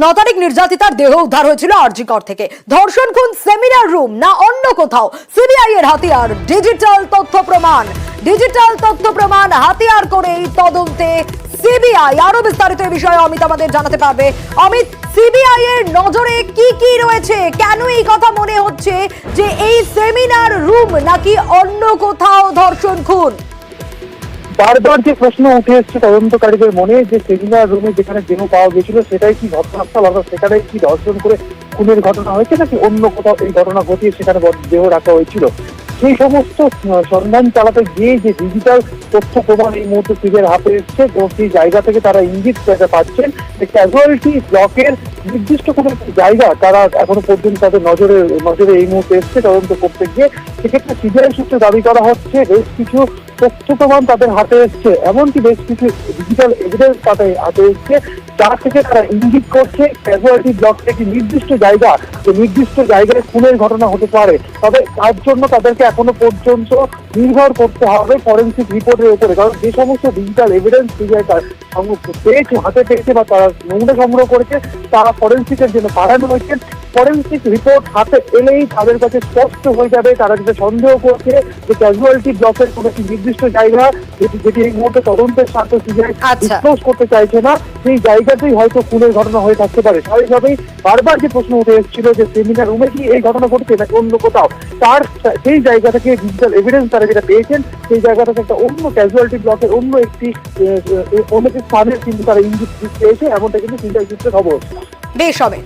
9 তারিখ নির্যাতিতার দেহ উদ্ধার হয়েছিল আরজিকর থেকে। ধর্ষণ খুন সেমিনার রুম না অন্য কোথাও? সিবিআই এর হাতিয়ার ডিজিটাল তথ্য প্রমাণ হাতিয়ার করে এই তদন্তে সিবিআই। আরো বিস্তারিত এই বিষয়ে অমিত আমাদের জানাতে পারবে। অমিত, সিবিআই এর নজরে কি কি রয়েছে? কেন এই কথা মনে হচ্ছে যে এই সেমিনার রুম নাকি অন্য কোথাও ধর্ষণ খুন? বারবার যে প্রশ্ন উঠে এসছে তদন্তকারীদের মনে, যে সেমিনার রুমে যেখানে দেহ পাওয়া গেছিল সেটাই কি ঘটনাস্থল, অর্থাৎ সেখানে কি ধর্ষণ করে খুনের ঘটনা হয়েছে নাকি অন্য কোথাও এই ঘটনা ঘটিয়ে সেখানে দেহ রাখা হয়েছিল? সেই সমস্ত সন্ধান চালাতে গিয়ে যে ডিজিটাল তথ্য প্রমাণ এই মুহূর্তে সিবিআইয়ের হাতে এসছে এবং সেই জায়গা থেকে তারা ইঙ্গিত পাচ্ছেন যে ক্যাজুয়ালিটি ব্লকের নির্দিষ্ট কোনো জায়গা তারা এখনো পর্যন্ত তাদের নজরে এই মুহূর্তে এসছে তদন্ত করতে গিয়ে। সেক্ষেত্রে সিবিআই সূত্রে দাবি করা হচ্ছে বেশ কিছু তথ্য প্রমাণ তাদের হাতে এসছে, এমনকি বেশ কিছু ডিজিটাল এভিডেন্স তাদের হাতে এসছে, যা থেকে তারা ইঙ্গিত করছে ক্যাজুয়ালিটি ব্লক একটি নির্দিষ্ট জায়গা, যে নির্দিষ্ট জায়গায় খুনের ঘটনা হতে পারে। তবে তার জন্য তাদেরকে এখনো পর্যন্ত নির্ভর করতে হবে ফরেন্সিক রিপোর্টের উপরে, কারণ যে সমস্ত ডিজিটাল এভিডেন্স সিবিআই পেয়েছে, হাতে পেয়েছে বা তারা নমুনা সংগ্রহ করেছে, তারা ফরেন্সিকের জন্য পাঠানো হয়েছে। ফরেন্সিক রিপোর্ট হাতে এলেই তাদের কাছে স্পষ্ট হয়ে যাবে তারা যেটা সন্দেহ করছে যে ক্যাজুয়ালিটি ব্লকের কোনো একটি নির্দিষ্ট জায়গা যেটি এই মুহূর্তে তদন্তের স্বার্থে সিবিআই ডিসক্লোজ করতে চাইছে না, সেই জায়গাতেই হয়তো খুনের ঘটনা হয়ে থাকতে পারে। স্বাভাবিকভাবেই বারবার যে প্রশ্ন উঠে এসেছিল যে সেমিনার রুমে কি এই ঘটনা ঘটছে নাকি অন্য কোথাও, তার সেই জায়গা থেকে ডিজিটাল এভিডেন্স তারা যেটা পেয়েছেন সেই জায়গা থেকে একটা অন্য ক্যাজুয়ালিটি ব্লকের অন্য একটি স্থানের কিন্তু তারা ইঙ্গিত পেয়েছে, এমনটা কিন্তু সিবিআই সূত্রে খবর। বেশ হবে।